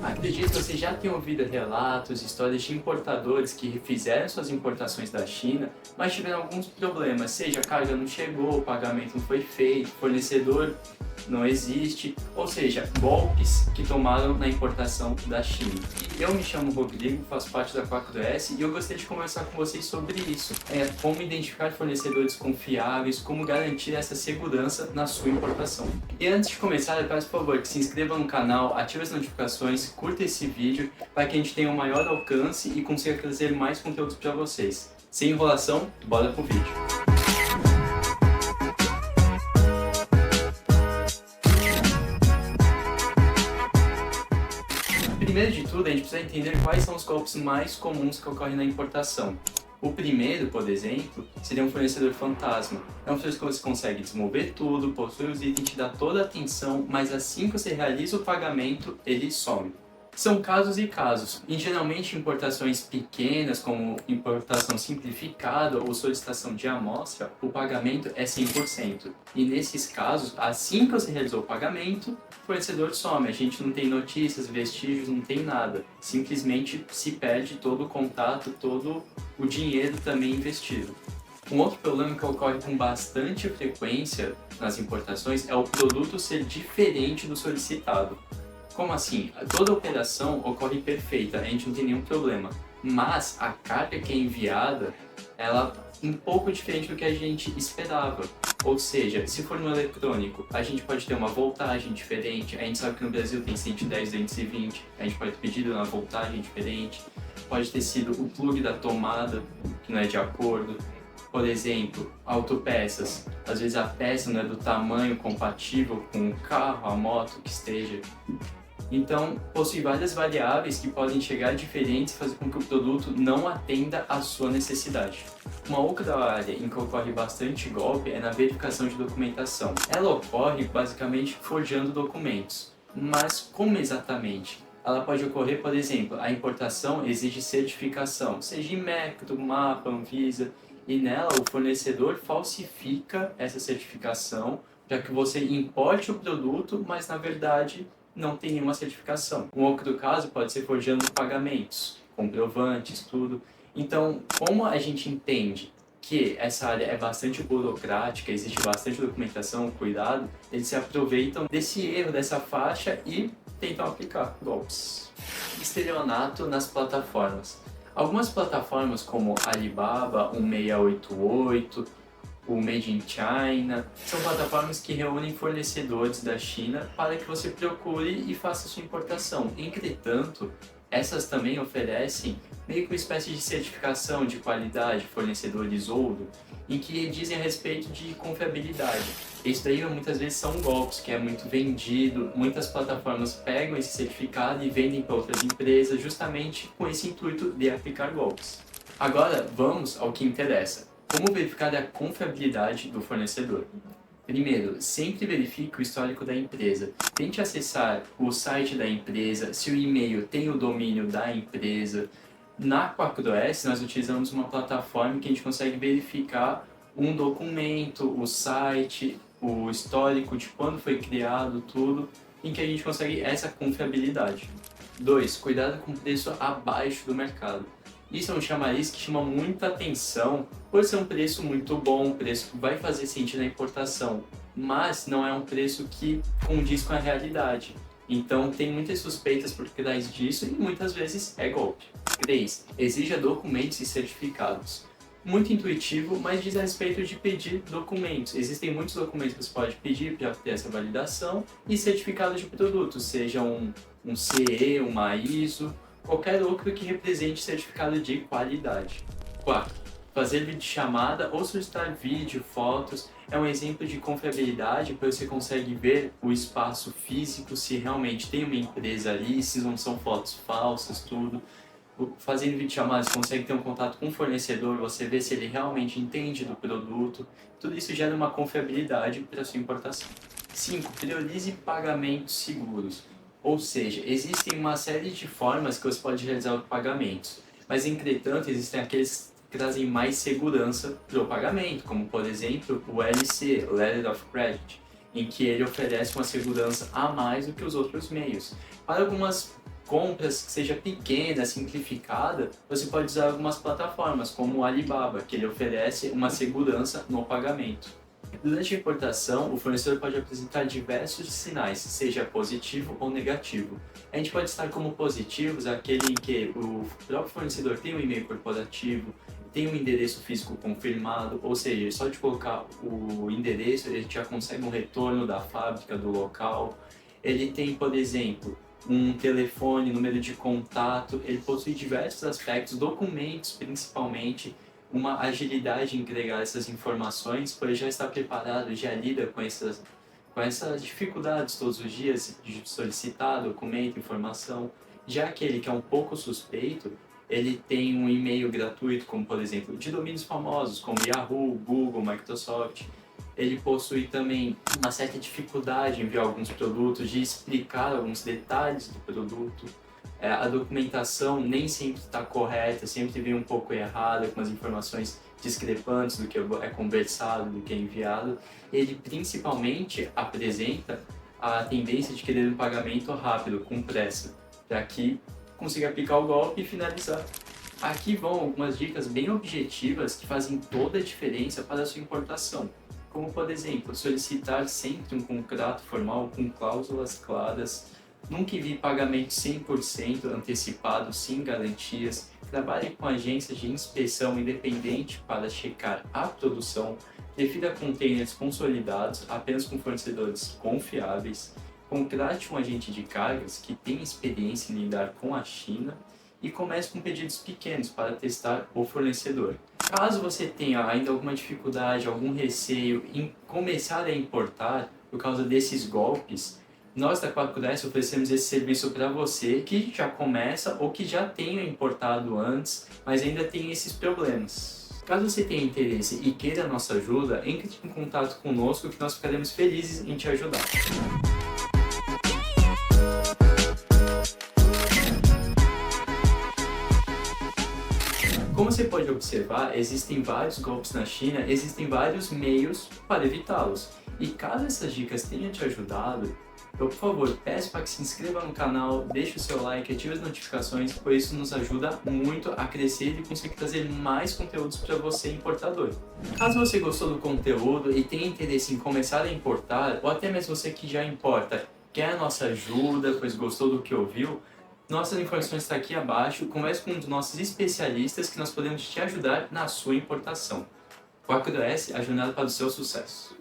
Acredito que você já tenha ouvido relatos, histórias de importadores que refizeram suas importações da China, mas tiveram alguns problemas, seja a carga não chegou, o pagamento não foi feito, fornecedor não existe, ou seja, golpes que tomaram na importação da China. E eu me chamo Rodrigo, faço parte da 4S e eu gostaria de conversar com vocês sobre isso. Como identificar fornecedores confiáveis, como garantir essa segurança na sua importação. E antes de começar, eu peço por favor que se inscreva no canal, ative as notificações, curta esse vídeo para que a gente tenha um maior alcance e consiga trazer mais conteúdos para vocês. Sem enrolação, bora pro vídeo. Primeiro de tudo, a gente precisa entender quais são os golpes mais comuns que ocorrem na importação. O primeiro, por exemplo, seria um fornecedor fantasma. É um fornecedor que você consegue desenvolver tudo, possui os itens, te dá toda a atenção, mas assim que você realiza o pagamento, ele some. São casos e casos. E geralmente importações pequenas, como importação simplificada ou solicitação de amostra, o pagamento é 100%. E nesses casos, assim que você realizou o pagamento, o fornecedor some. A gente não tem notícias, vestígios, não tem nada. Simplesmente se perde todo o contato, todo o dinheiro também investido. Um outro problema que ocorre com bastante frequência nas importações é o produto ser diferente do solicitado. Como assim? Toda operação ocorre perfeita, a gente não tem nenhum problema. Mas a carga que é enviada, ela é um pouco diferente do que a gente esperava. Ou seja, se for no eletrônico, a gente pode ter uma voltagem diferente. A gente sabe que no Brasil tem 110, 220, a gente pode ter pedido uma voltagem diferente. Pode ter sido o plug da tomada, que não é de acordo. Por exemplo, autopeças. Às vezes a peça não é do tamanho compatível com o carro, a moto que esteja. Então, possui várias variáveis que podem chegar diferentes e fazer com que o produto não atenda à sua necessidade. Uma outra área em que ocorre bastante golpe é na verificação de documentação. Ela ocorre basicamente forjando documentos. Mas como exatamente? Ela pode ocorrer, por exemplo, a importação exige certificação, seja Inmetro, MAPA, Anvisa, e nela o fornecedor falsifica essa certificação para que você importe o produto, mas na verdade não tem nenhuma certificação. Um outro caso pode ser forjando pagamentos, comprovantes, tudo. Então, como a gente entende que essa área é bastante burocrática, existe bastante documentação, cuidado, eles se aproveitam desse erro, dessa faixa e tentam aplicar golpes. Estelionato nas plataformas. Algumas plataformas como Alibaba, 1688, o Made in China, são plataformas que reúnem fornecedores da China para que você procure e faça sua importação. Entretanto, essas também oferecem meio que uma espécie de certificação de qualidade, fornecedores ouro, em que dizem a respeito de confiabilidade. Isso daí muitas vezes são golpes, que é muito vendido, muitas plataformas pegam esse certificado e vendem para outras empresas justamente com esse intuito de aplicar golpes. Agora vamos ao que interessa. Como verificar a confiabilidade do fornecedor? Primeiro, sempre verifique o histórico da empresa. Tente acessar o site da empresa, se o e-mail tem o domínio da empresa. Na 4S, nós utilizamos uma plataforma que a gente consegue verificar um documento, o site, o histórico de quando foi criado, tudo, em que a gente consegue essa confiabilidade. 2. Cuidado com o preço abaixo do mercado. Isso é um chamariz que chama muita atenção por ser um preço muito bom, um preço que vai fazer sentido na importação, mas não é um preço que condiz com a realidade. Então tem muitas suspeitas por trás disso e muitas vezes é golpe. 3. Exija documentos e certificados. Muito intuitivo, mas diz a respeito de pedir documentos. Existem muitos documentos que você pode pedir para ter essa validação e certificados de produtos, seja um CE, uma ISO, qualquer outro que represente certificado de qualidade. 4. Fazer videochamada ou solicitar vídeo, fotos é um exemplo de confiabilidade, porque você consegue ver o espaço físico, se realmente tem uma empresa ali, se não são fotos falsas, tudo. Fazendo videochamada, você consegue ter um contato com o fornecedor, você vê se ele realmente entende do produto. Tudo isso gera uma confiabilidade para a sua importação. 5. Priorize pagamentos seguros. Ou seja, existem uma série de formas que você pode realizar os pagamentos, mas entretanto existem aqueles que trazem mais segurança para o pagamento, como por exemplo o LC, Letter of Credit, em que ele oferece uma segurança a mais do que os outros meios. Para algumas compras que seja pequena, simplificada, você pode usar algumas plataformas, como o Alibaba, que ele oferece uma segurança no pagamento. Durante a importação, o fornecedor pode apresentar diversos sinais, seja positivo ou negativo. A gente pode estar como positivos aquele em que o próprio fornecedor tem um e-mail corporativo, tem um endereço físico confirmado, ou seja, só de colocar o endereço ele já consegue um retorno da fábrica, do local. Ele tem, por exemplo, um telefone, número de contato, ele possui diversos aspectos, documentos principalmente, uma agilidade em entregar essas informações, pois já está preparado, já lida com essas dificuldades todos os dias de solicitar documento, informação. Já aquele que é um pouco suspeito, ele tem um e-mail gratuito, como por exemplo, de domínios famosos, como Yahoo, Google, Microsoft. Ele possui também uma certa dificuldade em enviar alguns produtos, de explicar alguns detalhes do produto. A documentação nem sempre está correta, sempre vem um pouco errada, com as informações discrepantes do que é conversado, do que é enviado. Ele principalmente apresenta a tendência de querer um pagamento rápido, com pressa, para que consiga aplicar o golpe e finalizar. Aqui vão algumas dicas bem objetivas que fazem toda a diferença para a sua importação. Como, por exemplo, solicitar sempre um contrato formal com cláusulas claras, nunca envie pagamento 100% antecipado, sem garantias, trabalhe com agências de inspeção independente para checar a produção, defina containers consolidados apenas com fornecedores confiáveis, contrate um agente de cargas que tenha experiência em lidar com a China e comece com pedidos pequenos para testar o fornecedor. Caso você tenha ainda alguma dificuldade, algum receio em começar a importar por causa desses golpes, nós da 4S oferecemos esse serviço para você que já começa ou que já tenha importado antes, mas ainda tem esses problemas. Caso você tenha interesse e queira a nossa ajuda, entre em contato conosco que nós ficaremos felizes em te ajudar. Como você pode observar, existem vários golpes na China, existem vários meios para evitá-los. E caso essas dicas tenham te ajudado, eu, por favor, peço para que se inscreva no canal, deixe o seu like, ative as notificações, pois isso nos ajuda muito a crescer e conseguir trazer mais conteúdos para você, importador. Caso você gostou do conteúdo e tenha interesse em começar a importar, ou até mesmo você que já importa, quer a nossa ajuda, pois gostou do que ouviu, nossas informações estão aqui abaixo, converse com um dos nossos especialistas que nós podemos te ajudar na sua importação. 4S, a jornada para o seu sucesso.